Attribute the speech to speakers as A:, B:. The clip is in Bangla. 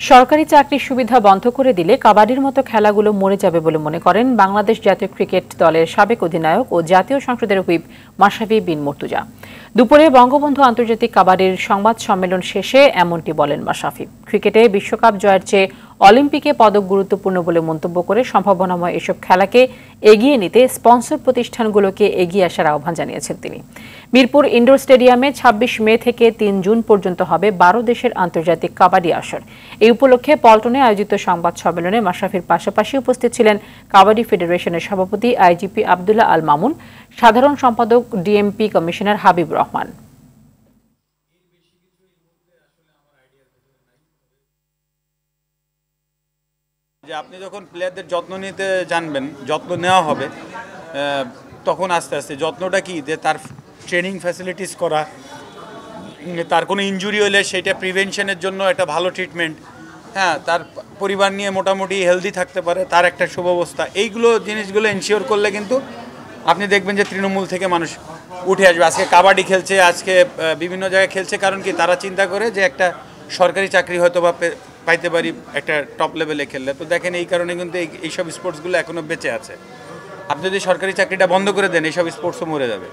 A: সরকারি চাকরির সুবিধা বন্ধ করে দিলে কাবাডির মতো খেলাগুলো মরে যাবে বলে মনে করেন বাংলাদেশ জাতীয় ক্রিকেট দলের সাবেক অধিনায়ক ও জাতীয় সংসদের হুইপ মাশরাফি বিন মুর্তজা। দুপুরে বঙ্গবন্ধু আন্তর্জাতিক কাবাডির সংবাদ সম্মেলন শেষে এমনটি বলেন মাশরাফি। ক্রিকেটে বিশ্বকাপ জয়ের চেয়ে অলিম্পিকে পদক গুরুত্বপূর্ণ বলে মন্তব্য করে সম্ভাবনাময় এসব খেলাকে এগিয়ে নিতে স্পন্সর প্রতিষ্ঠানগুলোকে এগিয়ে আসার আহ্বান জানিয়েছেন তিনি। মিরপুর ইনডোর স্টেডিয়ামে ২৬ মে থেকে ৩ জুন পর্যন্ত হবে ১২ দেশের আন্তর্জাতিক কাবাডি আসর। এই উপলক্ষে পল্টনে আয়োজিত সংবাদ সম্মেলনে মাশরাফির পাশাপাশি উপস্থিত ছিলেন কাবাডি ফেডারেশনের সভাপতি আইজিপি আব্দুল্লাহ আল মামুন, সাধারণ সম্পাদক ডিএমপি কমিশনার হাবিব রহমান।
B: যে আপনি যখন প্লেয়ারদের যত্ন নিতে জানবেন, যত্ন নেওয়া হবে, তখন আস্তে আস্তে যত্নটা কি যে তার ট্রেনিং ফ্যাসিলিটিস করা, তার কোনো ইনজুরি হলে সেটা প্রিভেনশনের জন্য একটা ভালো ট্রিটমেন্ট, তার পরিবার নিয়ে মোটামুটি হেলদি থাকতে পারে, তার একটা সুব্যবস্থা, এইগুলো জিনিসগুলো এনশিওর করলে কিন্তু আপনি দেখবেন যে তৃণমূল থেকে মানুষ উঠে আসবে। আজকে কাবাডি খেলছে, আজকে বিভিন্ন জায়গায় খেলছে, কারণ কি তারা চিন্তা করে যে একটা সরকারি চাকরি হয়তো বা পাইতে পারি একটা টপ লেভেলে খেললে। তো দেখেন এই কারণে কিন্তু এইসব স্পোর্টসগুলো এখনও বেঁচে আছে। আপনি যদি সরকারি চাকরিটা বন্ধ করে দেন, এইসব স্পোর্টসও মরে যাবে।